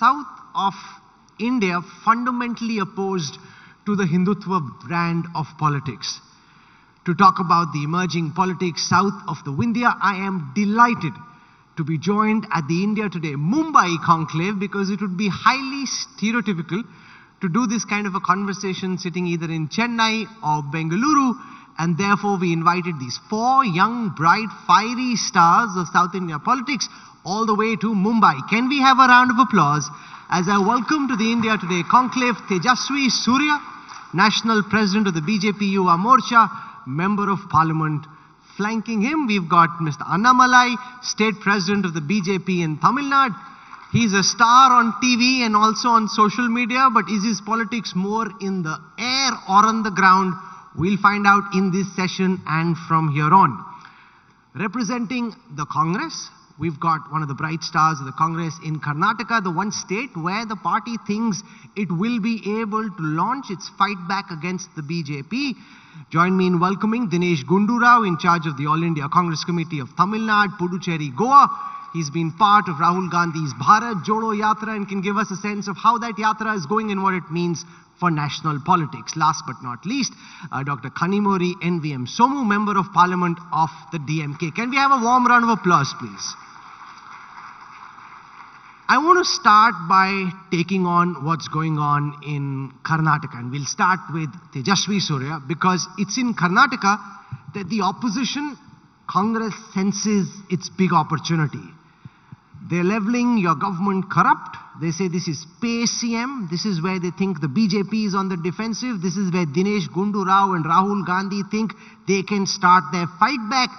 south of India fundamentally opposed to the Hindutva brand of politics. To talk about the emerging politics south of the Vindhya, I am delighted to be joined at the India Today Mumbai Conclave, because it would be highly stereotypical to do this kind of a conversation sitting either in Chennai or Bengaluru, and therefore we invited these four young, bright, fiery stars of South India politics all the way to Mumbai. Can we have a round of applause as I welcome to the India Today Conclave Tejasvi Surya, National President of the BJP Yuva Morcha, Member of Parliament. Flanking him, we've got Mr. Annamalai, State President of the BJP in Tamil Nadu. He's a star on TV and also on social media, but is his politics more in the air or on the ground? We'll find out in this session and from here on. Representing the Congress, we've got one of the bright stars of the Congress in Karnataka, the one state where the party thinks it will be able to launch its fight back against the BJP. Join me in welcoming Dinesh Gundu in charge of the All India Congress Committee of Tamil Nadu, Puducherry, Goa. He's been part of Rahul Gandhi's Bharat Jodo Yatra and can give us a sense of how that yatra is going and what it means for national politics. Last but not least, Dr. Kanimozhi NVM Somu, Member of Parliament of the DMK. Can we have a warm round of applause, please? I want to start by taking on what's going on in Karnataka, and we'll start with Tejasvi Surya, because it's in Karnataka that the opposition, Congress, senses its big opportunity. They're leveling your government corrupt. They say this is pay CM. This is where they think the BJP is on the defensive. This is where Dinesh Gundu Rao and Rahul Gandhi think they can start their fight back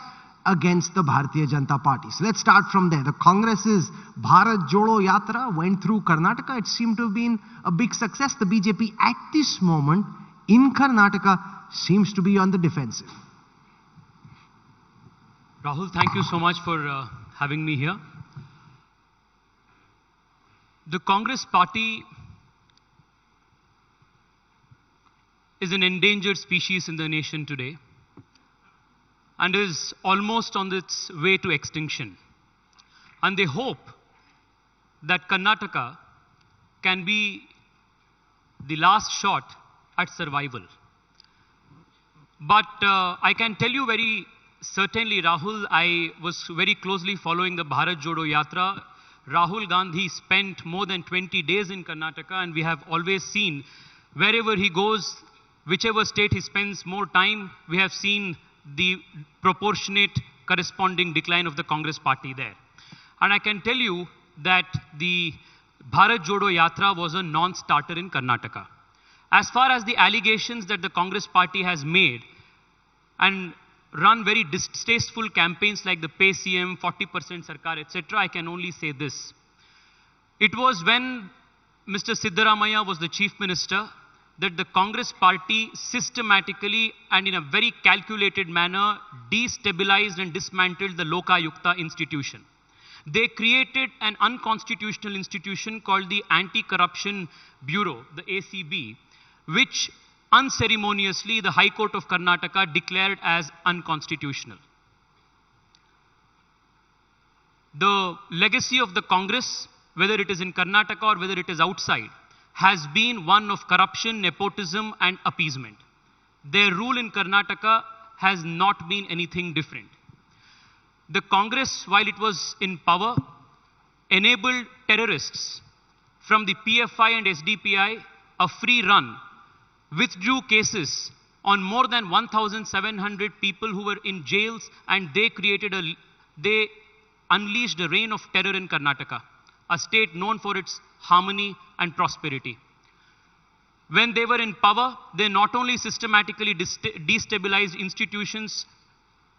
against the Bharatiya Janata Party. So let's start from there. The Congress's Bharat Jodo Yatra went through Karnataka. It seemed to have been a big success. The BJP at this moment in Karnataka seems to be on the defensive. Rahul, thank you so much for having me here. The Congress party is an endangered species in the nation today and is almost on its way to extinction. And they hope that Karnataka can be the last shot at survival. But I can tell you very certainly, Rahul, I was very closely following the Bharat Jodo Yatra. Rahul Gandhi spent more than 20 days in Karnataka, and we have always seen wherever he goes, whichever state he spends more time, we have seen the proportionate corresponding decline of the Congress party there. And I can tell you that the Bharat Jodo Yatra was a non-starter in Karnataka. As far as the allegations that the Congress party has made and run very distasteful campaigns like the Pay CM, 40% Sarkar, etc., I can only say this. It was when Mr. Siddaramaiah was the Chief Minister that the Congress party systematically and in a very calculated manner destabilized and dismantled the Lokayukta institution. They created an unconstitutional institution called the Anti-Corruption Bureau, the ACB, which unceremoniously the High Court of Karnataka declared as unconstitutional. The legacy of the Congress, whether it is in Karnataka or whether it is outside, has been one of corruption, nepotism and appeasement. Their rule in Karnataka has not been anything different. The Congress, while it was in power, enabled terrorists from the PFI and SDPI a free run, withdrew cases on more than 1,700 people who were in jails, and they unleashed a reign of terror in Karnataka, a state known for its harmony and prosperity. When they were in power, they not only systematically destabilized institutions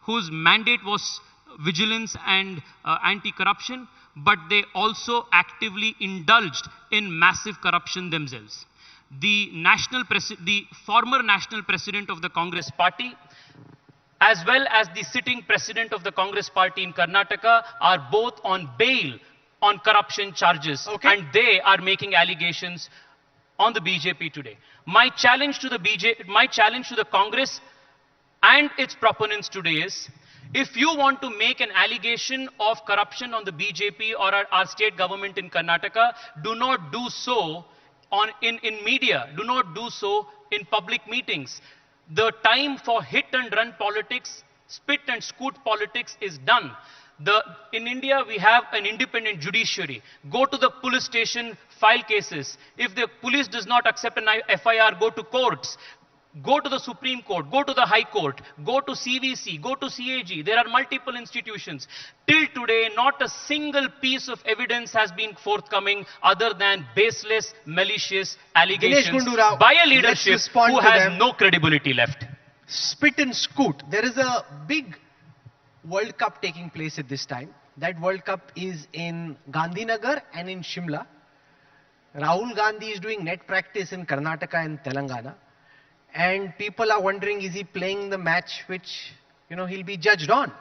whose mandate was vigilance and anti-corruption, but they also actively indulged in massive corruption themselves. The former national president of the Congress party, as well as the sitting president of the Congress party in Karnataka, are both on bail on corruption charges, and they are making allegations on the BJP today. My challenge to the Congress and its proponents today is, If you want to make an allegation of corruption on the BJP or our state government in Karnataka, do not do so in media. Do not do so in public meetings. The time for hit and run politics, spit and scoot politics is done. In India, we have an independent judiciary. Go to the police station, file cases. If the police does not accept an FIR, go to courts. Go to the Supreme Court, go to the High Court, go to CVC, go to CAG. There are multiple institutions. Till today, not a single piece of evidence has been forthcoming other than baseless, malicious allegations by a leadership who has no credibility left. Spit and scoot. There is a big World Cup taking place at this time. That World Cup is in Gandhinagar and in Shimla. Rahul Gandhi is doing net practice in Karnataka and Telangana. And people are wondering, is he playing the match which, he'll be judged on?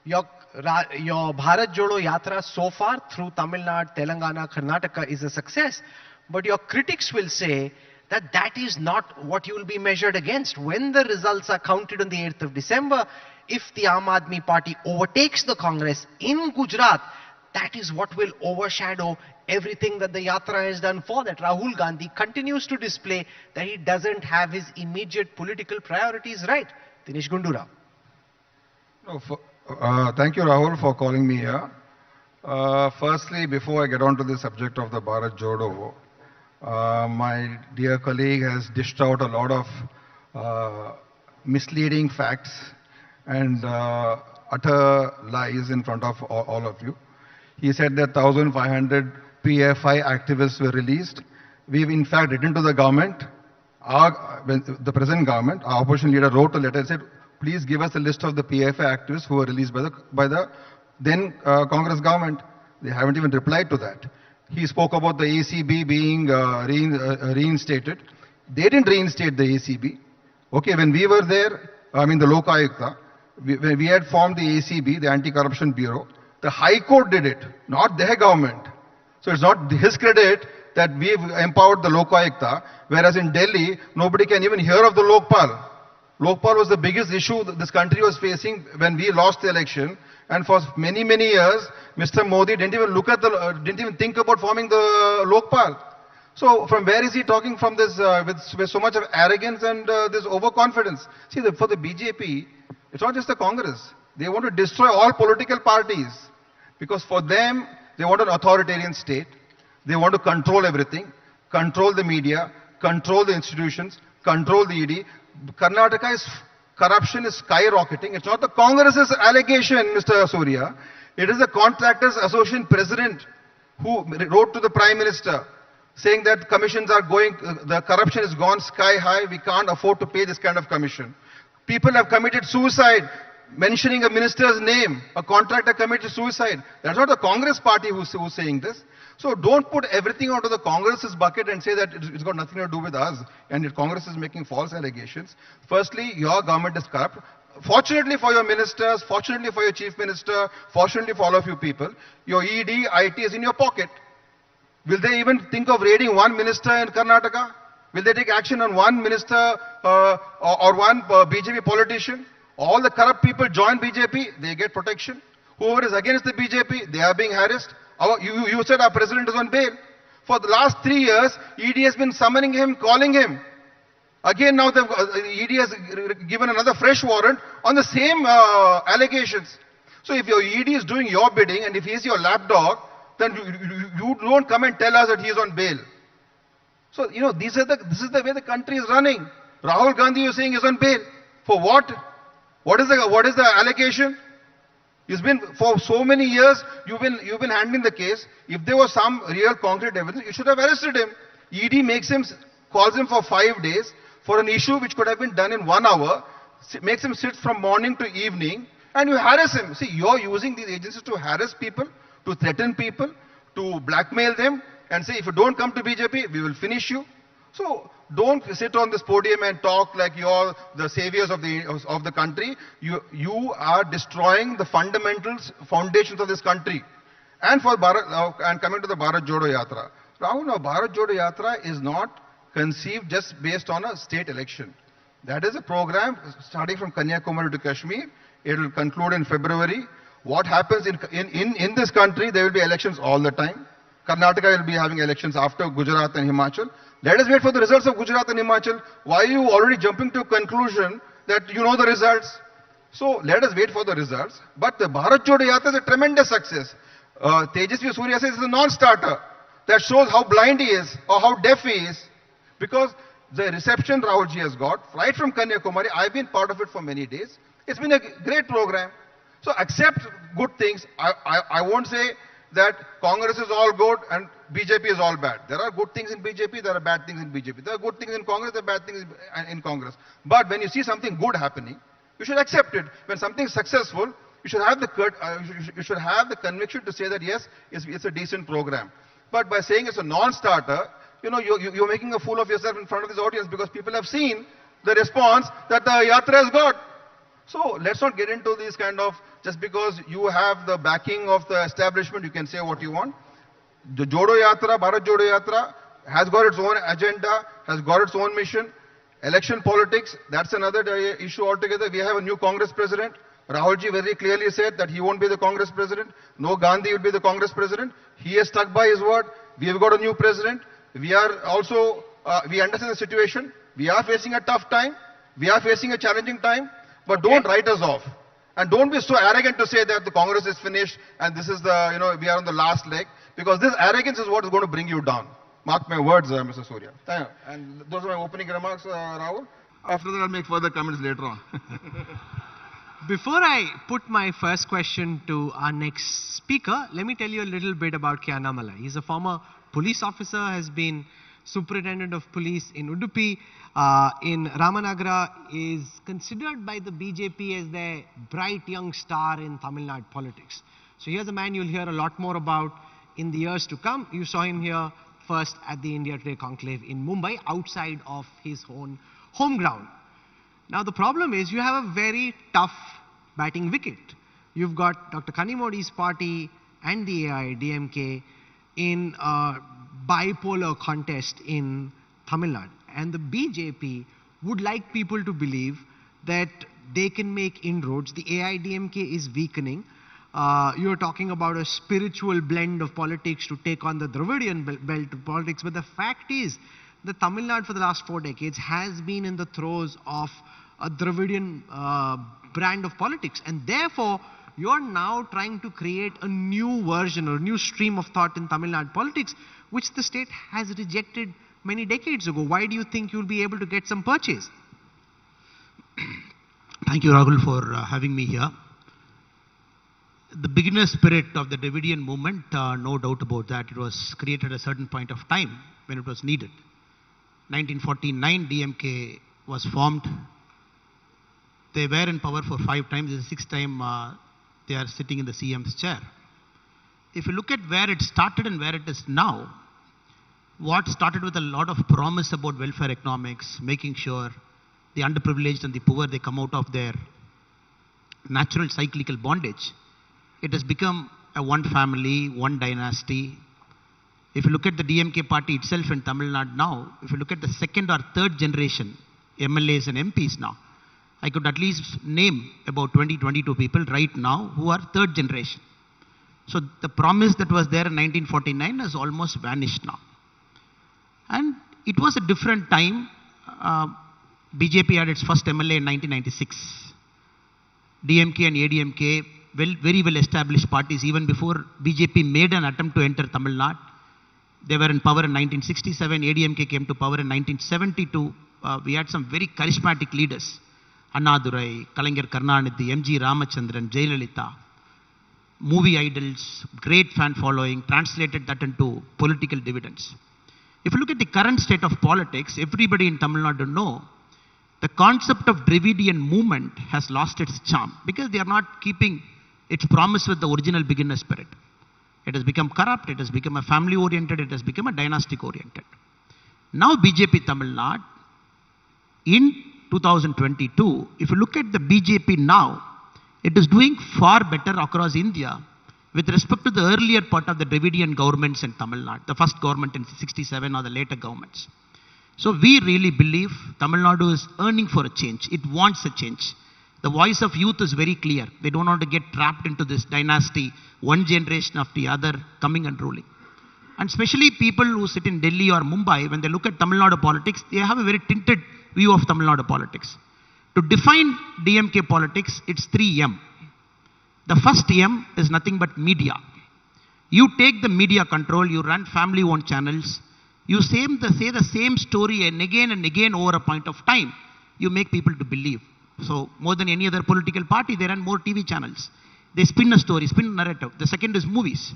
Your Bharat Jodo Yatra so far through Tamil Nadu, Telangana, Karnataka is a success. But your critics will say that that is not what you will be measured against. When the results are counted on the 8th of December, if the Aam Aadmi Party overtakes the Congress in Gujarat, that is what will overshadow everything that the Yatra has done for that. Rahul Gandhi continues to display that he doesn't have his immediate political priorities right. Dinesh Gundu Rao. No, thank you, Rahul, for calling me here. Firstly, before I get on to the subject of the Bharat Jodo, my dear colleague has dished out a lot of misleading facts and utter lies in front of all of you. He said that 1,500 PFI activists were released. We've in fact written to the government, the present government, our opposition leader wrote a letter and said, please give us a list of the PFI activists who were released by the then Congress government. They haven't even replied to that. He spoke about the ACB being reinstated. They didn't reinstate the ACB. Okay, when we were there, the Lok Ayukta, we had formed the ACB, the Anti-Corruption Bureau. The High Court did it, not their government. So it's not his credit that we've empowered the Lok Ayukta, whereas in Delhi, nobody can even hear of the Lokpal. Lokpal was the biggest issue that this country was facing when we lost the election. And for many, many years, Mr. Modi didn't even think about forming the Lokpal. So from where is he talking from this, with so much of arrogance and this overconfidence? See, for the BJP, it's not just the Congress. They want to destroy all political parties. Because for them, they want an authoritarian state. They want to control everything, control the media, control the institutions, control the ED. Karnataka's corruption is skyrocketing. It's not the Congress's allegation, Mr. Surya. It is the Contractors Association president who wrote to the Prime Minister saying that commissions are the corruption has gone sky high. We can't afford to pay this kind of commission. People have committed suicide. Mentioning a minister's name, a contractor committed suicide. That's not the Congress party who's saying this. So don't put everything onto the Congress's bucket and say that it's got nothing to do with us and that Congress is making false allegations. Firstly, your government is corrupt. Fortunately for your ministers, fortunately for your chief minister, fortunately for all of you people, your ED, IT is in your pocket. Will they even think of raiding one minister in Karnataka? Will they take action on one minister or one BJP politician? All the corrupt people join BJP, they get protection. Whoever is against the BJP, they are being harassed. You said our president is on bail. For the last 3 years, ED has been summoning him, calling him. Again, now the ED has given another fresh warrant on the same allegations. So if your ED is doing your bidding and if he is your lapdog, then you don't come and tell us that he is on bail. So, this is the way the country is running. Rahul Gandhi, you're saying, is on bail. For what? What is the allegation? It's been for so many years you've been handling the case. If there was some real concrete evidence, you should have arrested him. ED calls him for 5 days for an issue which could have been done in 1 hour, makes him sit from morning to evening, and you harass him. See, you're using these agencies to harass people, to threaten people, to blackmail them, and say, if you don't come to BJP, we will finish you. So don't sit on this podium and talk like you're the saviors of the country. You are destroying the foundations of this country. And coming to the Bharat Jodo Yatra. Rahul, now Bharat Jodo Yatra is not conceived just based on a state election. That is a program starting from Kanyakumari to Kashmir. It will conclude in February. What happens in this country, there will be elections all the time. Karnataka will be having elections after Gujarat and Himachal. Let us wait for the results of Gujarat and Himachal. Why are you already jumping to a conclusion that you know the results? So let us wait for the results. But the Bharat Jodo Yatra is a tremendous success. Tejasvi Surya says it's a non-starter. That shows how blind he is or how deaf he is. Because the reception Rahulji has got, right from Kanyakumari, I've been part of it for many days. It's been a great program. So accept good things. I won't say that Congress is all good and BJP is all bad. There are good things in BJP, there are bad things in BJP. There are good things in Congress, there are bad things in Congress. But when you see something good happening, you should accept it. When something is successful, you should have the conviction to say that yes, it's a decent program. But by saying it's a non-starter, you're making a fool of yourself in front of this audience because people have seen the response that the Yatra has got. So let's not get into these kind of, just because you have the backing of the establishment, you can say what you want. The Jodo Yatra, Bharat Jodo Yatra, has got its own agenda, has got its own mission. Election politics, that's another issue altogether. We have a new Congress president. Rahulji very clearly said that he won't be the Congress president. No Gandhi will be the Congress president. He has stuck by his word. We have got a new president. We are also, we understand the situation. We are facing a tough time. We are facing a challenging time. But don't write us off. And don't be so arrogant to say that the Congress is finished and this is the, we are on the last leg. Because this arrogance is what is going to bring you down. Mark my words, Mr. Surya. And those are my opening remarks, Rahul. After that, I'll make further comments later on. Before I put my first question to our next speaker, let me tell you a little bit about Annamalai. He's a former police officer, has been superintendent of police in Udupi, in Ramanagara, is considered by the BJP as the bright young star in Tamil Nadu politics. So here's a man you'll hear a lot more about in the years to come. You saw him here first at the India Today Conclave in Mumbai, outside of his own home ground. Now the problem is you have a very tough batting wicket. You've got Dr. Kanimozhi's party and the AIDMK in a bipolar contest in Tamil Nadu. And the BJP would like people to believe that they can make inroads. The AIDMK is weakening. You're talking about a spiritual blend of politics to take on the Dravidian belt of politics. But the fact is that Tamil Nadu for the last 4 decades has been in the throes of a Dravidian brand of politics. And therefore, you're now trying to create a new version or a new stream of thought in Tamil Nadu politics, which the state has rejected many decades ago. Why do you think you'll be able to get some purchase? Thank you, Rahul, for having me here. The beginner spirit of the Dravidian movement, no doubt about that. It was created at a certain point of time when it was needed. 1949, DMK was formed. They were in power for 5 times. This is the 6th time they are sitting in the CM's chair. If you look at where it started and where it is now, what started with a lot of promise about welfare economics, making sure the underprivileged and the poor, they come out of their natural cyclical bondage. It has become a one family, one dynasty. If you look at the DMK party itself in Tamil Nadu now, if you look at the 2nd or 3rd generation MLAs and MPs now, I could at least name about 20-22 people right now who are 3rd generation. So the promise that was there in 1949 has almost vanished now. And it was a different time. BJP had its first MLA in 1996. DMK and ADMK, very well established parties even before BJP made an attempt to enter Tamil Nadu. They were in power in 1967. ADMK came to power in 1972. We had some very charismatic leaders. Annadurai, Kalaignar Karunanidhi, MG Ramachandran, Jayalalitha. Movie idols, great fan following, translated that into political dividends. If you look at the current state of politics, everybody in Tamil Nadu know the concept of Dravidian movement has lost its charm because they are not keeping its promise with the original beginner spirit. It has become corrupt, it has become a family oriented, it has become a dynastic oriented. Now BJP Tamil Nadu, in 2022, if you look at the BJP now, it is doing far better across India with respect to the earlier part of the Dravidian governments in Tamil Nadu, the first government in 67 or the later governments. So we really believe Tamil Nadu is yearning for a change. It wants a change. The voice of youth is very clear. They don't want to get trapped into this dynasty, one generation after the other coming and ruling. And especially people who sit in Delhi or Mumbai, when they look at Tamil Nadu politics, they have a very tinted view of Tamil Nadu politics. To define DMK politics, it's 3M. The first M is nothing but media. You take the media control, you run family-owned channels, you say the same story and again over a point of time. You make people to believe. So more than any other political party, they run more TV channels. They spin a story, spin a narrative. The second is movies.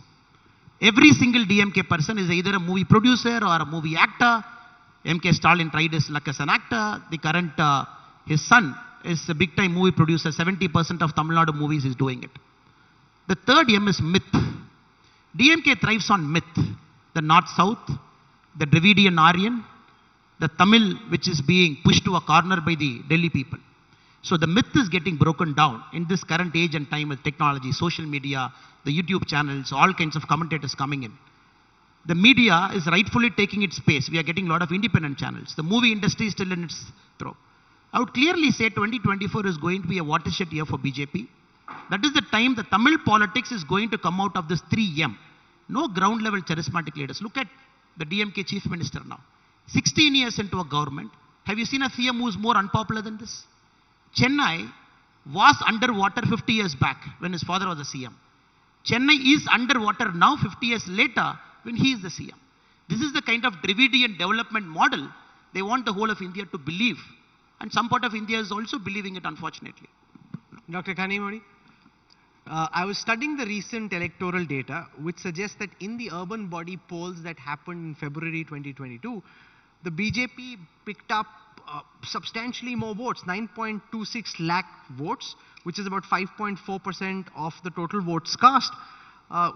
Every single DMK person is either a movie producer or a movie actor. MK Stalin tried his luck as an actor. The current, his son is a big time movie producer. 70% of Tamil Nadu movies is doing it. The third M is myth. DMK thrives on myth. The North-South, the Dravidian Aryan, the Tamil which is being pushed to a corner by the Delhi people. So the myth is getting broken down in this current age and time with technology, social media, the YouTube channels, all kinds of commentators coming in. The media is rightfully taking its space. We are getting a lot of independent channels. The movie industry is still in its throw. I would clearly say 2024 is going to be a watershed year for BJP. That is the time the Tamil politics is going to come out of this 3M. No ground level charismatic leaders. Look at the DMK chief minister now. 16 years into a government. Have you seen a CM who is more unpopular than this? Chennai was underwater 50 years back when his father was the CM. Chennai is underwater now 50 years later when he is the CM. This is the kind of Dravidian development model they want the whole of India to believe. And some part of India is also believing it, unfortunately. Dr. Kanimozhi, I was studying the recent electoral data, which suggests that in the urban body polls that happened in February 2022, the BJP picked up substantially more votes, 9.26 lakh votes, which is about 5.4% of the total votes cast,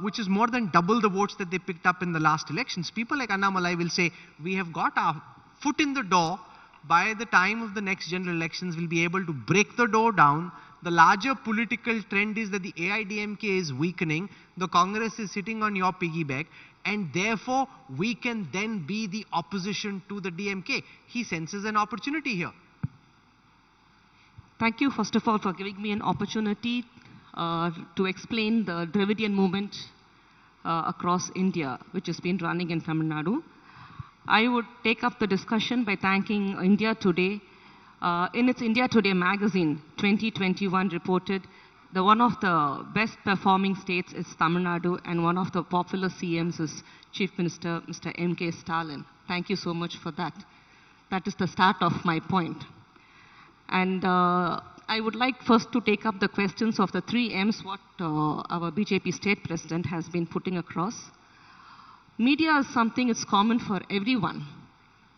which is more than double the votes that they picked up in the last elections. People like Annamalai will say, we have got our foot in the door. By the time of the next general elections, we'll be able to break the door down. The larger political trend is that the AIDMK is weakening. The Congress is sitting on your piggyback. And therefore, we can then be the opposition to the DMK. He senses an opportunity here. Thank you, first of all, for giving me an opportunity to explain the Dravidian movement across India, which has been running in Tamil Nadu. I would take up the discussion by thanking India Today. In its India Today magazine, 2021 reported that one of the best performing states is Tamil Nadu and one of the popular CMs is Chief Minister Mr. M.K. Stalin. Thank you so much for that. That is the start of my point. And I would like first to take up the questions of the 3 M's what our BJP state president has been putting across. Media is something it's common for everyone.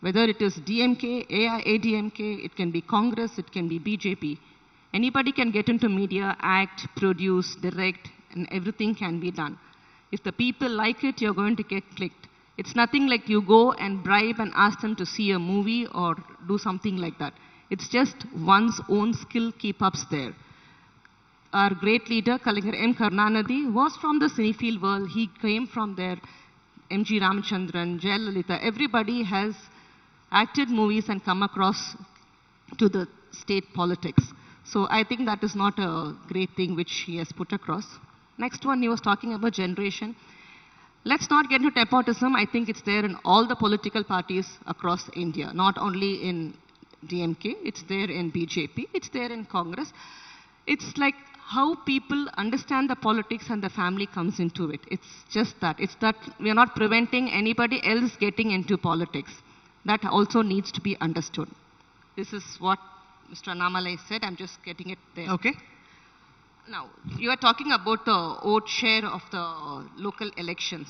Whether it is DMK, AIADMK, it can be Congress, it can be BJP. Anybody can get into media, act, produce, direct, and everything can be done. If the people like it, you're going to get clicked. It's nothing like you go and bribe and ask them to see a movie or do something like that. It's just one's own skill keep-ups there. Our great leader, Kalaignar M. Karunanidhi, was from the cinefield world. He came from there. M.G. Ramachandran, Jayalalitha, everybody has acted movies and come across to the state politics. So I think that is not a great thing which he has put across. Next one, he was talking about generation. Let's not get into nepotism. I think it's there in all the political parties across India, not only in DMK, it's there in BJP, it's there in Congress. It's like how people understand the politics and the family comes into it. It's just that. It's that we are not preventing anybody else getting into politics. That also needs to be understood. This is what Mr. Annamalai said. I'm just getting it there. Okay. Now, you are talking about the vote share of the local elections.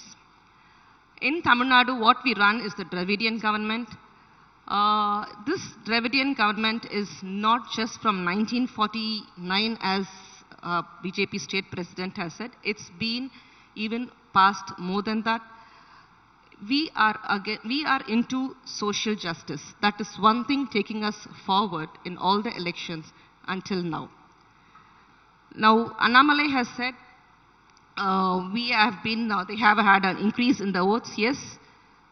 In Tamil Nadu, what we run is the Dravidian government. This Dravidian government is not just from 1949 as BJP state president has said. It's been even past more than that. We are into social justice. That is one thing taking us forward in all the elections until now. Now, Annamalai has said they have had an increase in the votes. Yes,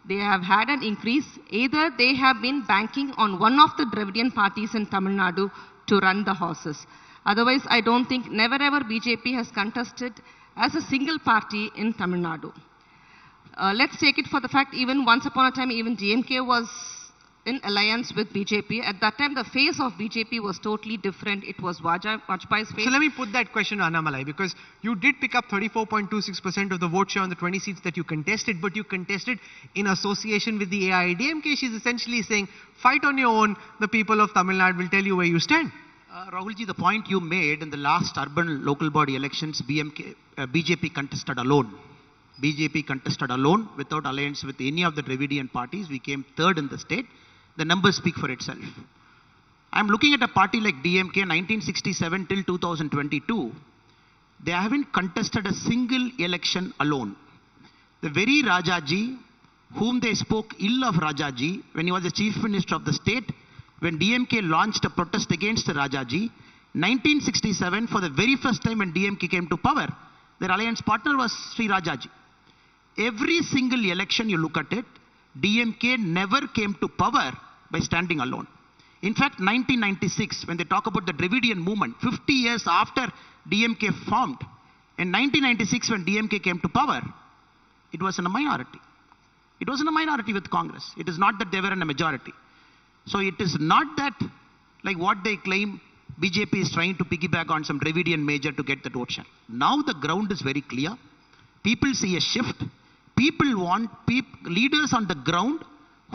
they have had an increase. Either they have been banking on one of the Dravidian parties in Tamil Nadu to run the horses. Otherwise, I don't think never ever BJP has contested as a single party in Tamil Nadu. Let's take it for the fact even once upon a time, even DMK was in alliance with BJP. At that time, the face of BJP was totally different. It was Vajpayee's face. So let me put that question to Annamalai, because you did pick up 34.26% of the vote share on the 20 seats that you contested, but you contested in association with the AIADMK. She's essentially saying, fight on your own, the people of Tamil Nadu will tell you where you stand. Rahulji, the point you made in the last urban local body elections, BJP contested alone. BJP contested alone without alliance with any of the Dravidian parties. We came third in the state. The numbers speak for itself. I'm looking at a party like DMK 1967 till 2022. They haven't contested a single election alone. The very Rajaji, whom they spoke ill of Rajaji when he was the chief minister of the state, when DMK launched a protest against Rajaji, 1967, for the very first time when DMK came to power, their alliance partner was Sri Rajaji. Every single election you look at it, DMK never came to power by standing alone. In fact, 1996, when they talk about the Dravidian movement, 50 years after DMK formed, in 1996 when DMK came to power, it was in a minority. It was in a minority with Congress. It is not that they were in a majority. So it is not that, like what they claim, BJP is trying to piggyback on some Dravidian major to get the vote share. Now the ground is very clear. People see a shift. People want leaders on the ground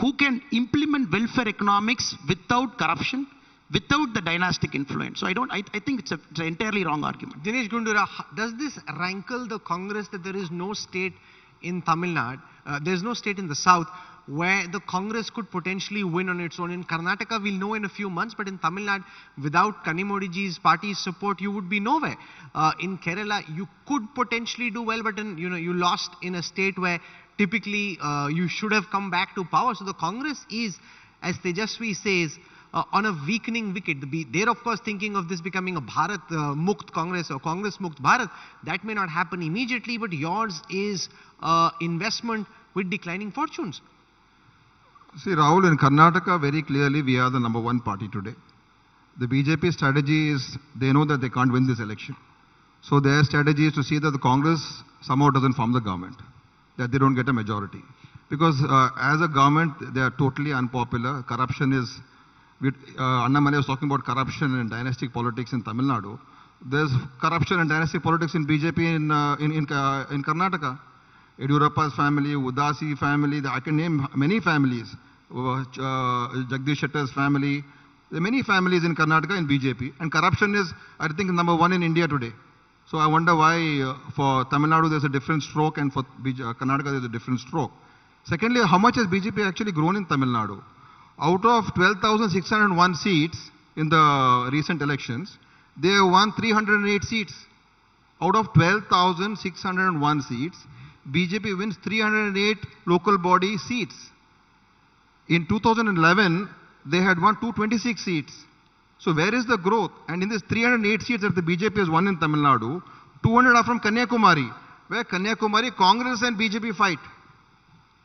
who can implement welfare economics without corruption, without the dynastic influence. So I think it's an entirely wrong argument. Dinesh Gundura, does this rankle the Congress that there is no state in Tamil Nadu, there's no state in the south where the Congress could potentially win on its own? In Karnataka, we'll know in a few months, but in Tamil Nadu, without Kanimozhi's party's support, you would be nowhere. In Kerala, you could potentially do well, but you lost in a state where typically you should have come back to power. So the Congress is, as Tejasvi says, on a weakening wicket. They're of course thinking of this becoming a Bharat Mukt Congress or Congress Mukt Bharat. That may not happen immediately, but yours is investment with declining fortunes. See, Rahul, in Karnataka, very clearly, we are the number one party today. The BJP strategy is, they know that they can't win this election. So their strategy is to see that the Congress somehow doesn't form the government, that they don't get a majority. Because as a government, they are totally unpopular. Corruption is, Annamalai was talking about corruption and dynastic politics in Tamil Nadu. There's corruption and dynastic politics in BJP in Karnataka. Yediyurappa's family, Udasi family, I can name many families. Jagdish Shettar's family. There are many families in Karnataka in BJP. And corruption is, I think, number one in India today. So I wonder why for Tamil Nadu there's a different stroke and for Karnataka there's a different stroke. Secondly, how much has BJP actually grown in Tamil Nadu? Out of 12,601 seats in the recent elections, they have won 308 seats. Out of 12,601 seats, BJP wins 308 local body seats. In 2011, they had won 226 seats. So where is the growth? And in this 308 seats that the BJP has won in Tamil Nadu, 200 are from Kanyakumari, where Kanyakumari, Congress and BJP fight.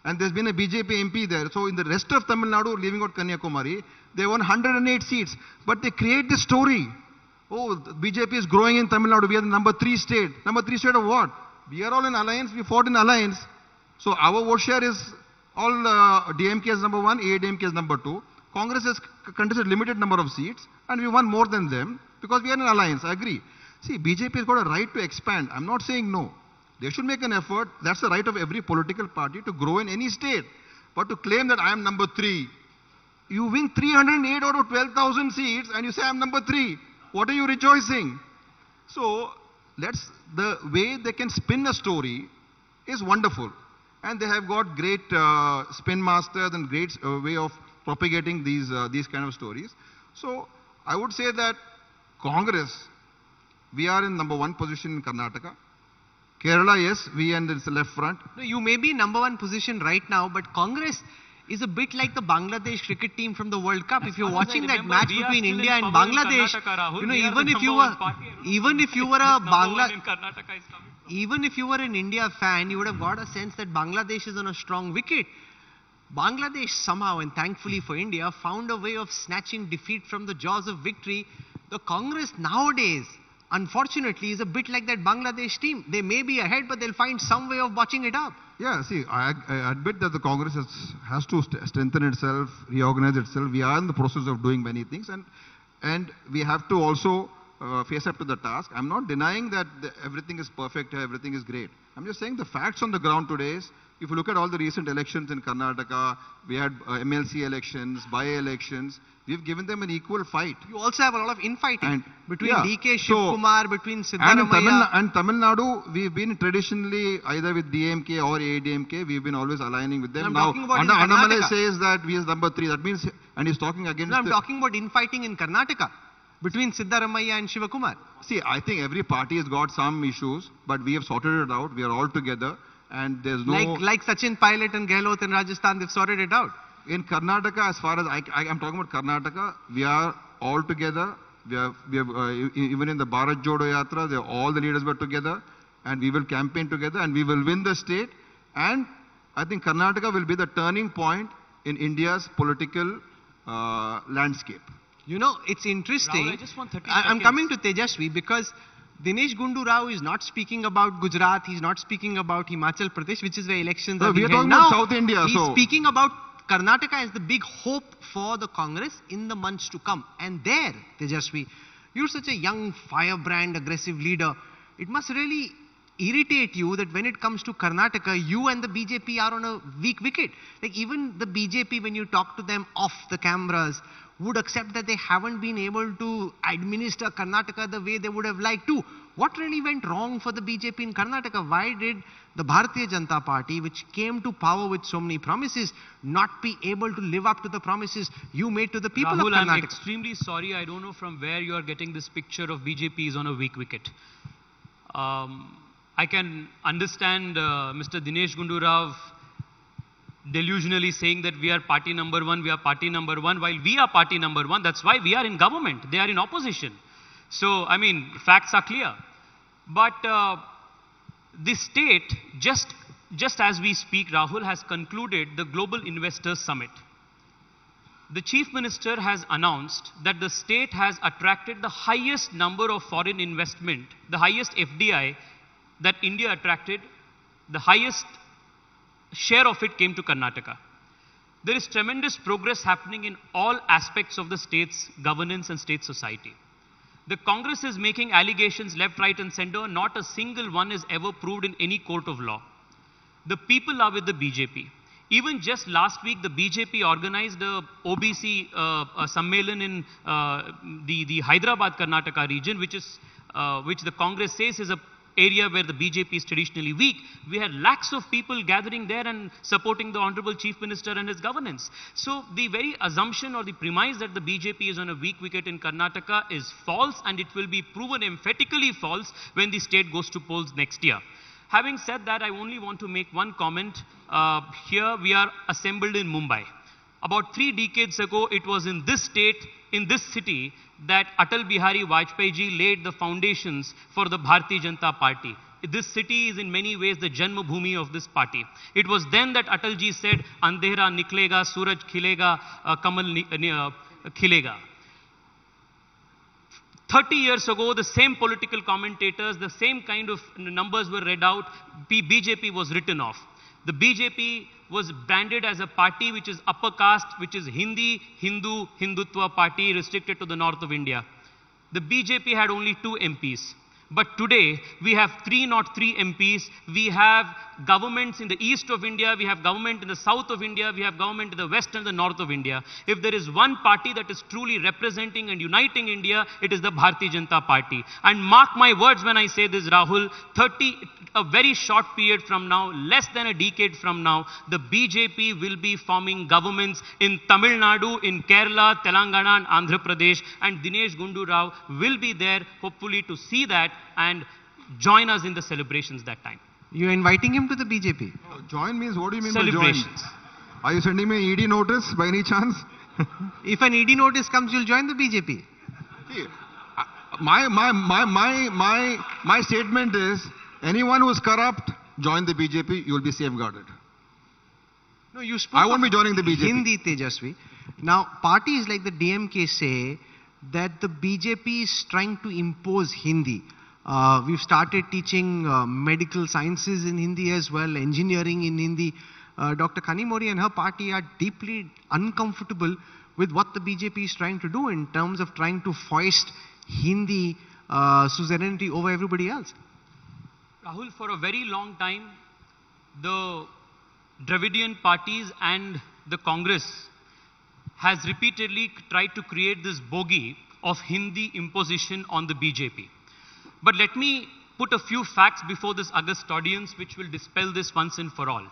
And there's been a BJP MP there. So in the rest of Tamil Nadu, leaving out Kanyakumari, they won 108 seats. But they create this story. Oh, BJP is growing in Tamil Nadu. We are the number 3 state. Number 3 state of what? We are all in alliance. We fought in alliance. So our vote share is all DMK is number 1, AIADMK is number 2. Congress has contested limited number of seats and we won more than them because we are in alliance. I agree. See, BJP has got a right to expand. I'm not saying no. They should make an effort. That's the right of every political party to grow in any state. But to claim that I am number 3, you win 308 out of 12,000 seats and you say I'm number 3. What are you rejoicing? So the way they can spin a story is wonderful. And they have got great spin masters and great way of propagating these kind of stories. So I would say that Congress, we are in number 1 position in Karnataka. Kerala, yes, we and it's the left front. No, you may be number 1 position right now, but Congress is a bit like the Bangladesh cricket team from the World Cup. If you're watching that match between India and Bangladesh, even if you were an India fan, you would have got a sense that Bangladesh is on a strong wicket. Bangladesh somehow, and thankfully for India, found a way of snatching defeat from the jaws of victory The Congress nowadays, unfortunately, is a bit like that Bangladesh team. They may be ahead, but they'll find some way of botching it up. Yeah, see, I admit that the Congress has to strengthen itself, reorganize itself. We are in the process of doing many things, and we have to also face up to the task. I'm not denying that everything is perfect, everything is great. I'm just saying the facts on the ground today is, if you look at all the recent elections in Karnataka, we had MLC elections, by-elections, we've given them an equal fight. You also have a lot of infighting between DK Shivkumar, between And Siddaramaiah. in Tamil Nadu, we've been traditionally either with DMK or ADMK, we've been always aligning with them. I'm Now, talking about in Annamalai Karnataka. says that we is number 3. That means, and he's talking against No, I'm talking about infighting in Karnataka between Siddaramaiah and Shivakumar. See, I think every party has got some issues, but we have sorted it out. We are all together, and there's no... Like Sachin Pilot and Gehlot in Rajasthan, they've sorted it out. In Karnataka, as far as I'm talking about Karnataka, we are all together. We have even in the Bharat Jodo Yatra, all the leaders were together, and we will campaign together, and we will win the state. And I think Karnataka will be the turning point in India's political landscape. You know, it's interesting. Rahul, I just want 30 I'm seconds. coming to Tejasvi because Dinesh Gundu Rao is not speaking about Gujarat, he's not speaking about Himachal Pradesh, which is where elections are being we are held talking about now. South India. He's speaking about Karnataka as the big hope for the Congress in the months to come. And there, Tejasvi, you're such a young, firebrand, aggressive leader. It must really irritate you that when it comes to Karnataka, you and the BJP are on a weak wicket. Like even the BJP, when you talk to them off the cameras, would accept that they haven't been able to administer Karnataka the way they would have liked to. What really went wrong for the BJP in Karnataka? Why did the Bharatiya Janata Party, which came to power with so many promises, not be able to live up to the promises you made to the people Rahul, of Karnataka? I'm extremely sorry. I don't know from where you are getting this picture of BJP is on a weak wicket. I can understand Mr. Dinesh Gundu Rao delusionally saying that we are party number 1, we are party number 1, while we are party number 1. That's why we are in government. They are in opposition. So, I mean, facts are clear. But the state, just as we speak, Rahul, has concluded the Global Investors Summit. The Chief Minister has announced that the state has attracted the highest number of foreign investment, the highest FDI that India attracted, the highest share of it came to Karnataka. There is tremendous progress happening in all aspects of the state's governance and state society. The Congress is making allegations left, right and center. Not a single one is ever proved in any court of law. The people are with the BJP. Even just last week, the BJP organized a OBC Sammelan in the Hyderabad, Karnataka region, which the Congress says is a area where the BJP is traditionally weak. We had lakhs of people gathering there and supporting the Honorable Chief Minister and his governance. So the very assumption or the premise that the BJP is on a weak wicket in Karnataka is false, and it will be proven emphatically false when the state goes to polls next year. Having said that, I only want to make one comment. Here we are assembled in Mumbai. About 3 decades ago, it was in this state, in this city, that Atal Bihari Vajpayee ji laid the foundations for the Bharatiya Janata Party. This city is in many ways the Janma Bhumi of this party. It was then that Atal ji said, Andhera niklega, Suraj khilega, Kamal khilega. 30 years ago, the same political commentators, the same kind of numbers were read out, BJP was written off. The BJP was branded as a party which is upper caste, which is Hindi, Hindu, Hindutva party restricted to the north of India. The BJP had only 2 MPs. But today, we have 303 MPs. We have governments in the east of India. We have government in the south of India. We have government in the west and the north of India. If there is one party that is truly representing and uniting India, it is the Bharatiya Janata Party. And mark my words when I say this, Rahul, a very short period from now, less than a decade from now, the BJP will be forming governments in Tamil Nadu, in Kerala, Telangana and Andhra Pradesh. And Dinesh Gundu Rao will be there, hopefully, to see that and join us in the celebrations that time. You're inviting him to the BJP? Join means, what do you mean by join? Celebrations. Are you sending me an ED notice by any chance? If an ED notice comes, you'll join the BJP? See, my statement is, anyone who is corrupt, join the BJP, you will be safeguarded. No, you spoke I won't be joining the BJP. Hindi, Tejasvi. Now, parties like the DMK say that the BJP is trying to impose Hindi. We've started teaching medical sciences in Hindi as well, engineering in Hindi. Dr. Kanimozhi and her party are deeply uncomfortable with what the BJP is trying to do in terms of trying to foist Hindi suzerainty over everybody else. Rahul, for a very long time, the Dravidian parties and the Congress has repeatedly tried to create this bogey of Hindi imposition on the BJP. But let me put a few facts before this august audience which will dispel this once and for all.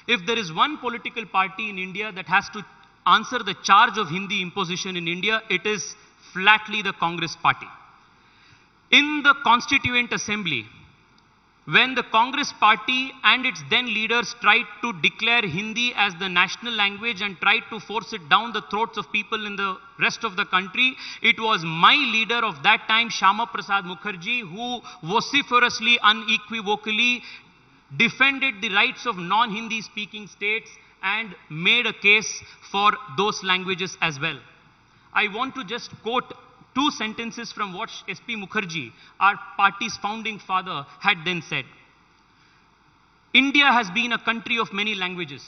If there is one political party in India that has to answer the charge of Hindi imposition in India, it is flatly the Congress party. In the Constituent Assembly, when the Congress party and its then leaders tried to declare Hindi as the national language and tried to force it down the throats of people in the rest of the country, it was my leader of that time, Shyama Prasad Mukherjee, who vociferously, unequivocally defended the rights of non-Hindi speaking states and made a case for those languages as well. I want to just quote two sentences from what S.P. Mukherjee, our party's founding father, had then said. India has been a country of many languages.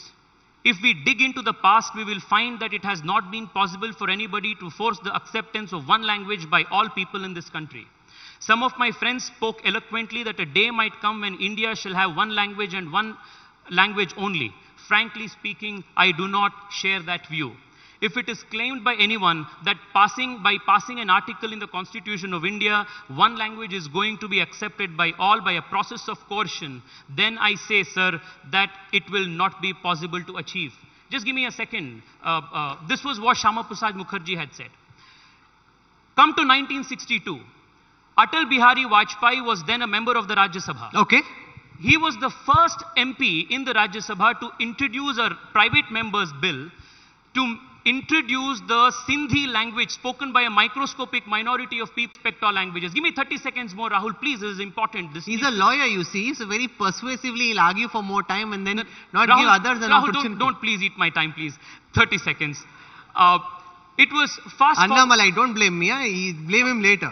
If we dig into the past, we will find that it has not been possible for anybody to force the acceptance of one language by all people in this country. Some of my friends spoke eloquently that a day might come when India shall have one language and one language only. Frankly speaking, I do not share that view. If it is claimed by anyone that by passing an article in the Constitution of India, one language is going to be accepted by all by a process of coercion, then I say, sir, that it will not be possible to achieve. Just give me a second. This was what Shyama Prasad Mukherjee had said. Come to 1962. Atal Bihari Vajpayee was then a member of the Rajya Sabha. Okay. He was the first MP in the Rajya Sabha to introduce a private member's bill to introduce the Sindhi language spoken by a microscopic minority of people who speak all languages. Give me 30 seconds more, Rahul, please. This is important. He's a lawyer, you see, so very persuasively he'll argue for more time and then not Rahul, give others an Rahul, opportunity. Don't please eat my time, please. 30 seconds. It was fast. Annamalai, don't blame me. Blame him later.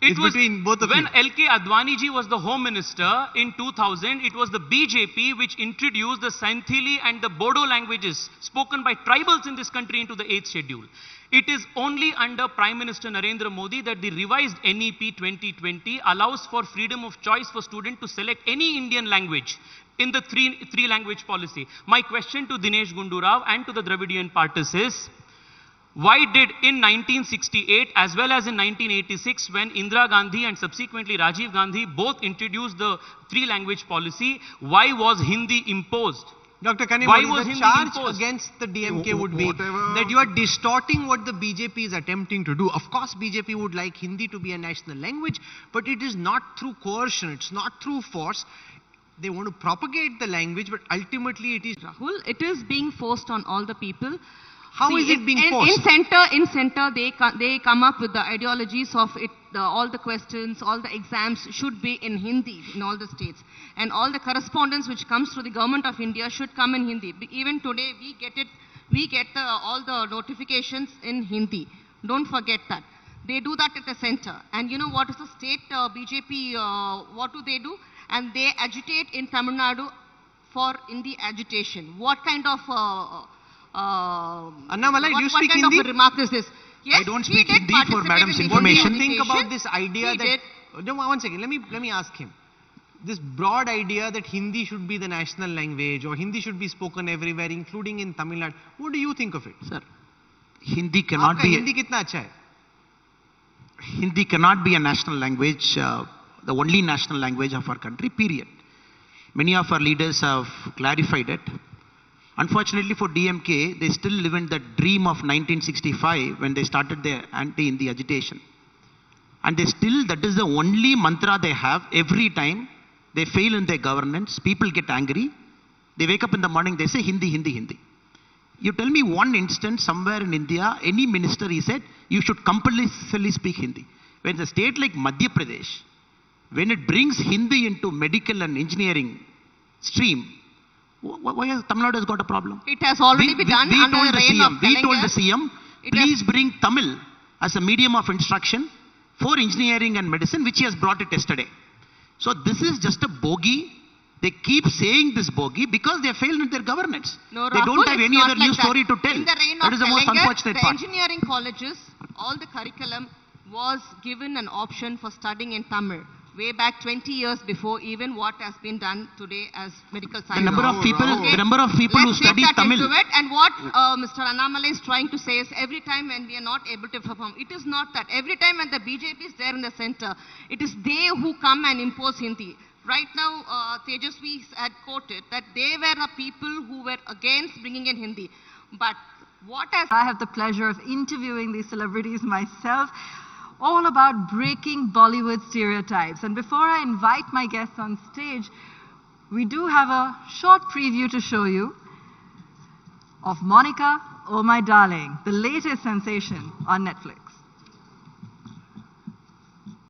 It was between both of you. when L.K. Advani ji was the Home Minister in 2000, it was the BJP which introduced the Santhili and the Bodo languages spoken by tribals in this country into the 8th schedule. It is only under Prime Minister Narendra Modi that the revised NEP 2020 allows for freedom of choice for students to select any Indian language in the three language policy. My question to Dinesh Gundu Rao and to the Dravidian parties is, why did in 1968 as well as in 1986, when Indira Gandhi and subsequently Rajiv Gandhi both introduced the three-language policy, why was Hindi imposed? Dr. Kanimozhi, the charge against the DMK would be that you are distorting what the BJP is attempting to do. Of course, BJP would like Hindi to be a national language, but it is not through coercion, it's not through force. They want to propagate the language, but ultimately it is... Rahul, it is being forced on all the people. How is it being forced? In center, they come up with the ideologies of it. All the questions, all the exams should be in Hindi in all the states, and all the correspondence which comes through the government of India should come in Hindi. Even today, we get all the notifications in Hindi. Don't forget that. They do that at the center, and you know what is the state BJP? What do? And they agitate in Tamil Nadu for Hindi agitation. What kind of Annamalai, do you speak Hindi? What kind of a remark is this? Yes, I don't speak Hindi for madam's What do information. you think about this idea that... No, one second, let me ask him. This broad idea that Hindi should be the national language or Hindi should be spoken everywhere, including in Tamil Nadu. What do you think of it? Sir, Hindi cannot be... Hindi kitna acha hai? Hindi cannot be a national language, the only national language of our country, period. Many of our leaders have clarified it. Unfortunately for DMK, they still live in the dream of 1965 when they started their anti-Hindi agitation. And that is the only mantra they have every time they fail in their governance. People get angry. They wake up in the morning, they say Hindi, Hindi, Hindi. You tell me one instance somewhere in India, any minister, he said, you should compulsorily speak Hindi. When a state like Madhya Pradesh, when it brings Hindi into medical and engineering stream, why has Tamil Nadu got a problem? It has already been done under the reign of We told the CM, please bring Tamil as a medium of instruction for engineering and medicine, which he has brought it yesterday. So this is just a bogey. They keep saying this bogey because they failed in their governance. No, they don't have any other new story to tell. In the reign that of is the most unfortunate the part. engineering colleges, all the curriculum was given an option for studying in Tamil. Way back 20 years before even what has been done today as medical science. The number of people who study Tamil. Into it. And what Mr. Annamalai is trying to say is every time when we are not able to perform, it is not that. Every time when the BJP is there in the center, it is they who come and impose Hindi. Right now, Tejasvi had quoted that they were the people who were against bringing in Hindi. But what has... I have the pleasure of interviewing these celebrities myself, all about breaking Bollywood stereotypes. And before I invite my guests on stage, we do have a short preview to show you of Monica, Oh My Darling, the latest sensation on Netflix.